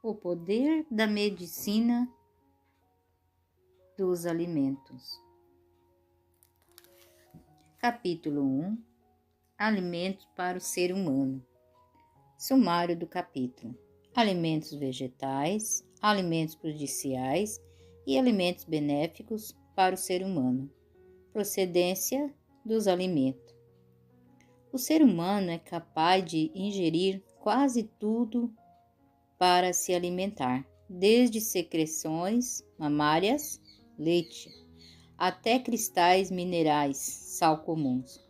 O poder da medicina dos alimentos. Capítulo 1. Alimentos para o ser humano. Sumário do capítulo: alimentos vegetais, alimentos prejudiciais e alimentos benéficos para o ser humano. Procedência dos alimentos. O ser humano é capaz de ingerir quase tudo para se alimentar, desde secreções mamárias, leite, até cristais minerais, sal comuns,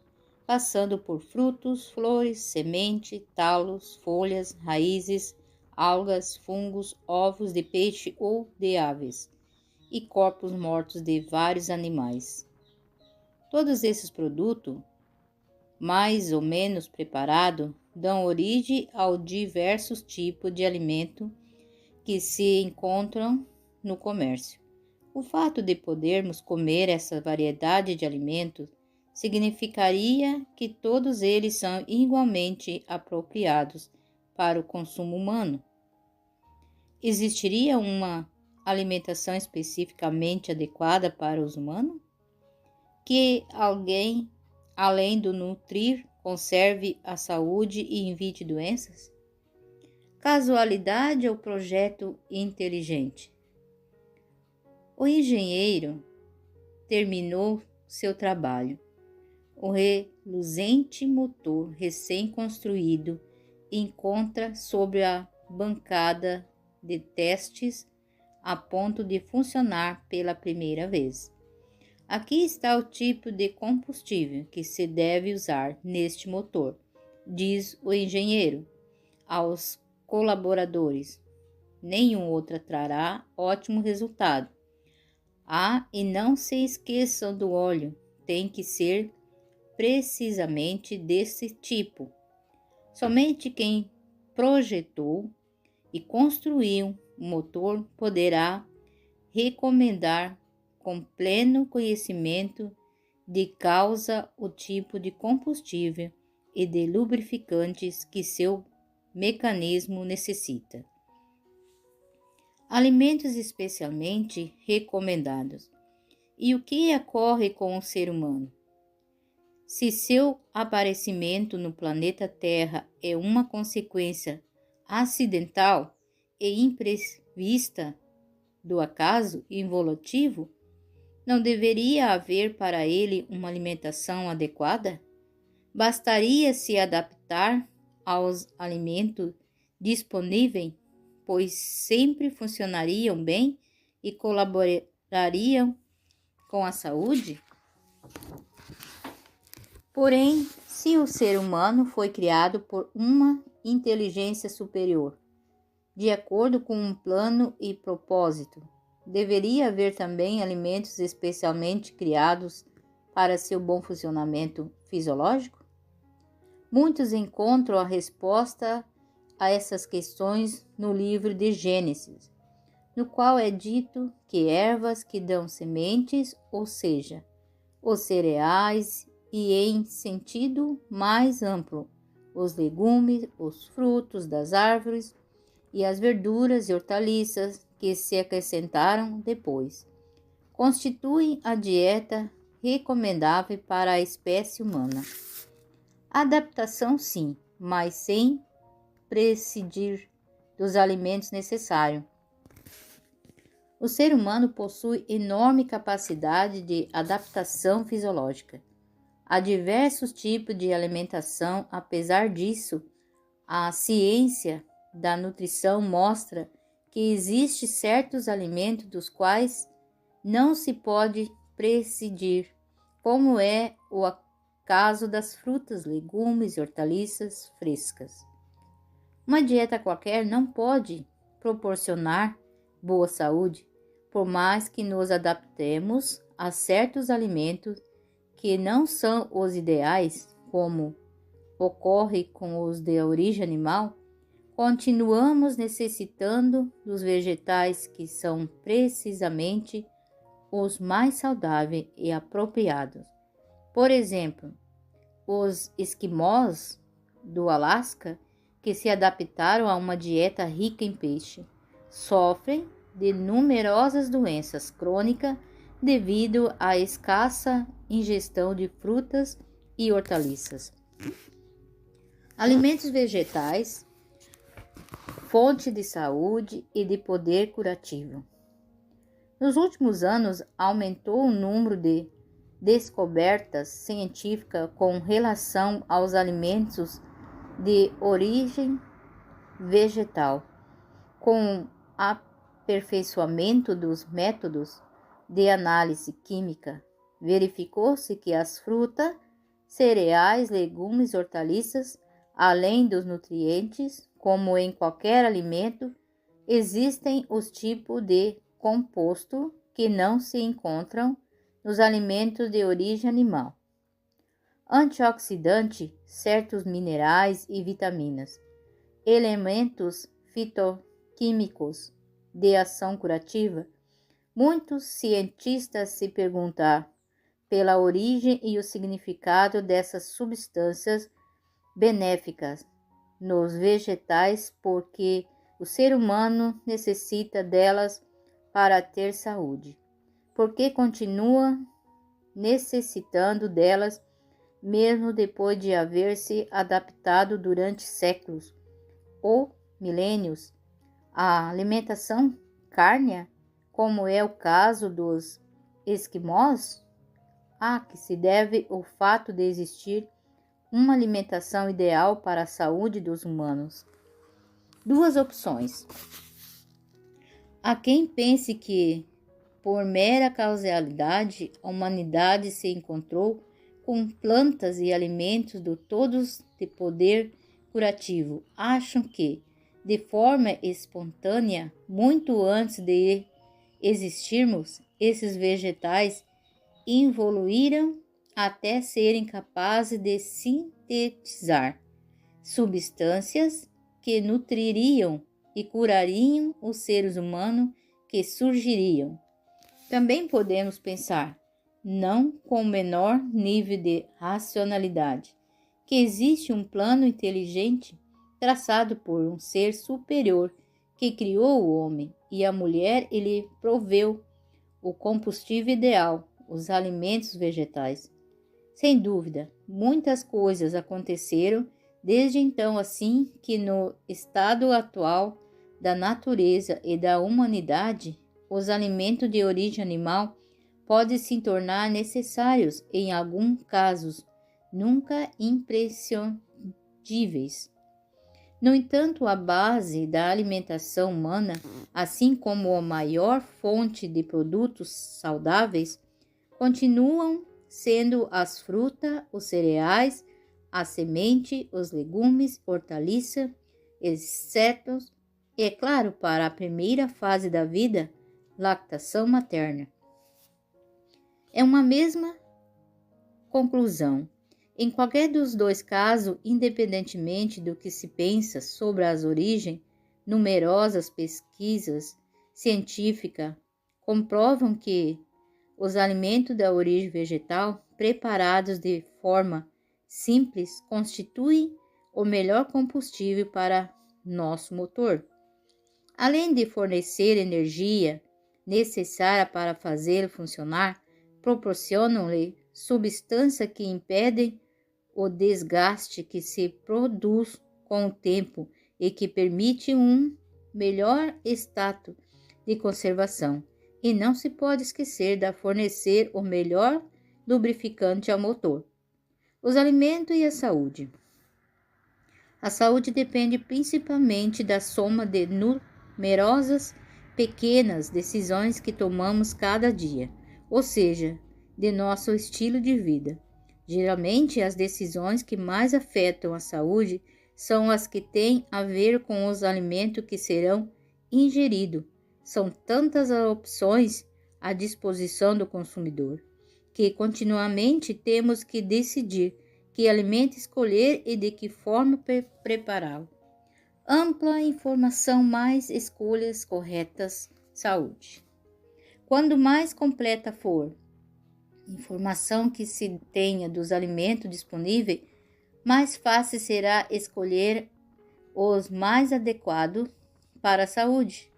passando por frutos, flores, semente, talos, folhas, raízes, algas, fungos, ovos de peixe ou de aves, e corpos mortos de vários animais. Todos esses produtos, mais ou menos preparados, dão origem aos diversos tipos de alimento que se encontram no comércio. O fato de podermos comer essa variedade de alimentos significaria que todos eles são igualmente apropriados para o consumo humano. Existiria uma alimentação especificamente adequada para os humanos? Que alguém, além do nutrir, conserve a saúde e evite doenças? Casualidade ou projeto inteligente? O engenheiro terminou seu trabalho. O reluzente motor recém-construído encontra sobre a bancada de testes a ponto de funcionar pela primeira vez. Aqui está o tipo de combustível que se deve usar neste motor, diz o engenheiro aos colaboradores. Nenhum outro trará ótimo resultado. E não se esqueçam do óleo, tem que ser precisamente desse tipo. Somente quem projetou e construiu o motor poderá recomendar com pleno conhecimento de causa o tipo de combustível e de lubrificantes que seu mecanismo necessita. Alimentos especialmente recomendados. E o que ocorre com o ser humano? Se seu aparecimento no planeta Terra é uma consequência acidental e imprevista do acaso involutivo, não deveria haver para ele uma alimentação adequada? Bastaria se adaptar aos alimentos disponíveis, pois sempre funcionariam bem e colaborariam com a saúde? Porém, se o ser humano foi criado por uma inteligência superior, de acordo com um plano e propósito, deveria haver também alimentos especialmente criados para seu bom funcionamento fisiológico? Muitos encontram a resposta a essas questões no livro de Gênesis, no qual é dito que ervas que dão sementes, ou seja, os cereais, e em sentido mais amplo, os legumes, os frutos das árvores e as verduras e hortaliças que se acrescentaram depois, constituem a dieta recomendável para a espécie humana. Adaptação sim, mas sem prescindir dos alimentos necessários. O ser humano possui enorme capacidade de adaptação fisiológica a diversos tipos de alimentação. Apesar disso, a ciência da nutrição mostra que existem certos alimentos dos quais não se pode prescindir, como é o caso das frutas, legumes e hortaliças frescas. Uma dieta qualquer não pode proporcionar boa saúde, por mais que nos adaptemos a certos alimentos que não são os ideais, como ocorre com os de origem animal. Continuamos necessitando dos vegetais que são precisamente os mais saudáveis e apropriados. Por exemplo, os esquimós do Alasca, que se adaptaram a uma dieta rica em peixe, sofrem de numerosas doenças crônicas devido à escassa ingestão de frutas e hortaliças. Alimentos vegetais, fonte de saúde e de poder curativo. Nos últimos anos, aumentou o número de descobertas científicas com relação aos alimentos de origem vegetal. Com o aperfeiçoamento dos métodos de análise química, verificou-se que as frutas, cereais, legumes, hortaliças, além dos nutrientes, como em qualquer alimento, existem os tipos de composto que não se encontram nos alimentos de origem animal. Antioxidante, certos minerais e vitaminas, elementos fitoquímicos de ação curativa. Muitos cientistas se perguntam pela origem e o significado dessas substâncias benéficas nos vegetais, porque o ser humano necessita delas para ter saúde, porque continua necessitando delas mesmo depois de haver se adaptado durante séculos ou milênios à alimentação cárnea, como é o caso dos esquimós, a que se deve o fato de existir uma alimentação ideal para a saúde dos humanos. Duas opções. Há quem pense que, por mera causalidade, a humanidade se encontrou com plantas e alimentos todos de poder curativo. Acham que, de forma espontânea, muito antes de existirmos, esses vegetais evoluíram até serem capazes de sintetizar substâncias que nutririam e curariam os seres humanos que surgiriam. Também podemos pensar, não com menor nível de racionalidade, que existe um plano inteligente traçado por um ser superior que criou o homem e a mulher e lhe proveu o combustível ideal, os alimentos vegetais. Sem dúvida, muitas coisas aconteceram desde então, assim que no estado atual da natureza e da humanidade, os alimentos de origem animal podem se tornar necessários em alguns casos, nunca imprescindíveis. No entanto, a base da alimentação humana, assim como a maior fonte de produtos saudáveis, continuam sendo as frutas, os cereais, a semente, os legumes, hortaliças, exceto, e é claro, para a primeira fase da vida, lactação materna. É uma mesma conclusão. Em qualquer dos dois casos, independentemente do que se pensa sobre as origens, numerosas pesquisas científicas comprovam que os alimentos da origem vegetal, preparados de forma simples, constituem o melhor combustível para nosso motor. Além de fornecer energia necessária para fazê-lo funcionar, proporcionam-lhe substâncias que impedem o desgaste que se produz com o tempo e que permite um melhor estado de conservação. E não se pode esquecer de fornecer o melhor lubrificante ao motor. Os alimentos e a saúde. A saúde depende principalmente da soma de numerosas pequenas decisões que tomamos cada dia, ou seja, de nosso estilo de vida. Geralmente, as decisões que mais afetam a saúde são as que têm a ver com os alimentos que serão ingeridos. São tantas as opções à disposição do consumidor, que continuamente temos que decidir que alimento escolher e de que forma prepará-lo. Ampla informação, mais escolhas corretas, saúde. Quando mais completa for a informação que se tenha dos alimentos disponíveis, mais fácil será escolher os mais adequados para a saúde.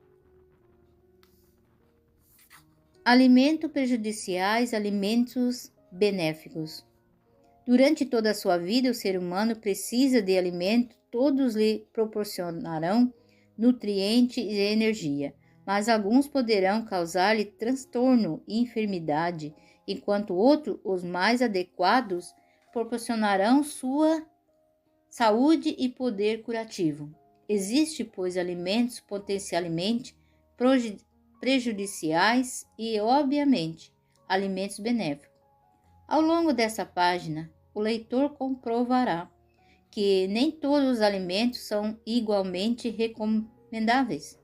Alimentos prejudiciais, alimentos benéficos. Durante toda a sua vida, o ser humano precisa de alimentos, todos lhe proporcionarão nutrientes e energia, mas alguns poderão causar-lhe transtorno e enfermidade, enquanto outros, os mais adequados, proporcionarão sua saúde e poder curativo. Existem, pois, alimentos potencialmente prejudiciais e, obviamente, alimentos benéficos. Ao longo dessa página, o leitor comprovará que nem todos os alimentos são igualmente recomendáveis.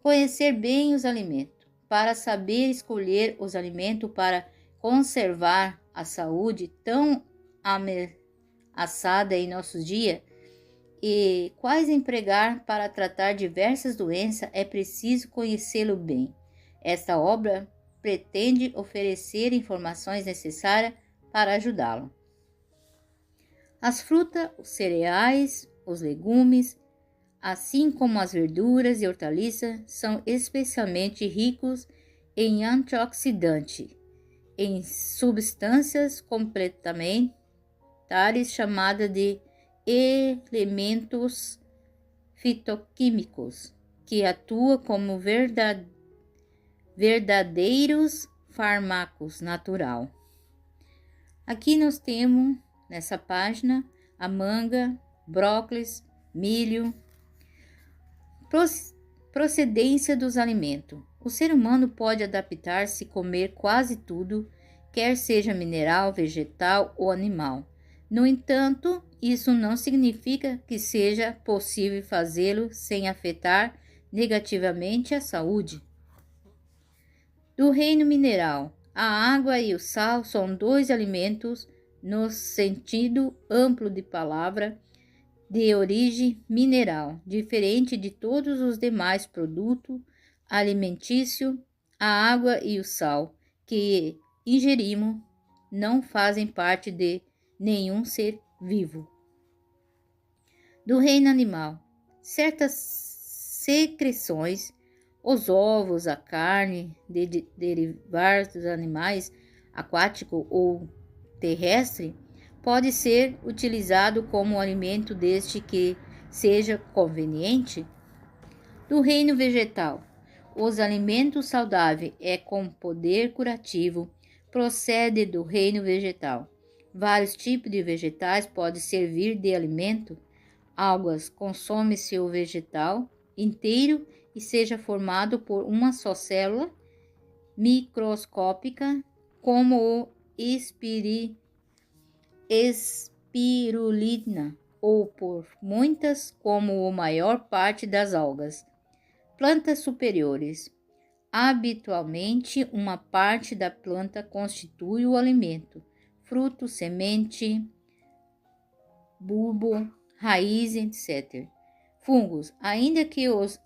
Conhecer bem os alimentos, para saber escolher os alimentos para conservar a saúde tão ameaçada em nossos dias e quais empregar para tratar diversas doenças, é preciso conhecê-lo bem. Esta obra pretende oferecer informações necessárias para ajudá-lo. As frutas, os cereais, os legumes, assim como as verduras e hortaliças, são especialmente ricos em antioxidantes, em substâncias complementares chamadas de elementos fitoquímicos, que atuam como verdadeiros fármacos natural. Aqui nós temos, nessa página, a manga, brócolis, milho. Procedência dos alimentos. O ser humano pode adaptar-se a comer quase tudo, quer seja mineral, vegetal ou animal. No entanto, isso não significa que seja possível fazê-lo sem afetar negativamente a saúde. Do reino mineral, a água e o sal são dois alimentos, no sentido amplo de palavra, de origem mineral, diferente de todos os demais produtos alimentícios. A água e o sal que ingerimos não fazem parte de nenhum ser vivo. Do reino animal, certas secreções, os ovos, a carne, derivados dos animais aquáticos ou terrestres, pode ser utilizado como alimento desde que seja conveniente. Do reino vegetal, os alimentos saudáveis com poder curativo procedem do reino vegetal. Vários tipos de vegetais podem servir de alimento. Algas, consome-se o vegetal inteiro e seja formado por uma só célula microscópica, como o espirulina, ou por muitas, como a maior parte das algas. Plantas superiores. Habitualmente, uma parte da planta constitui o alimento: fruto, semente, bulbo, raiz, etc. Fungos, ainda que os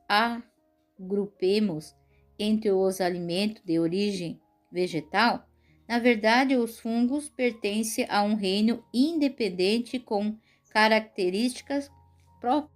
agrupemos entre os alimentos de origem vegetal, na verdade, os fungos pertencem a um reino independente com características próprias.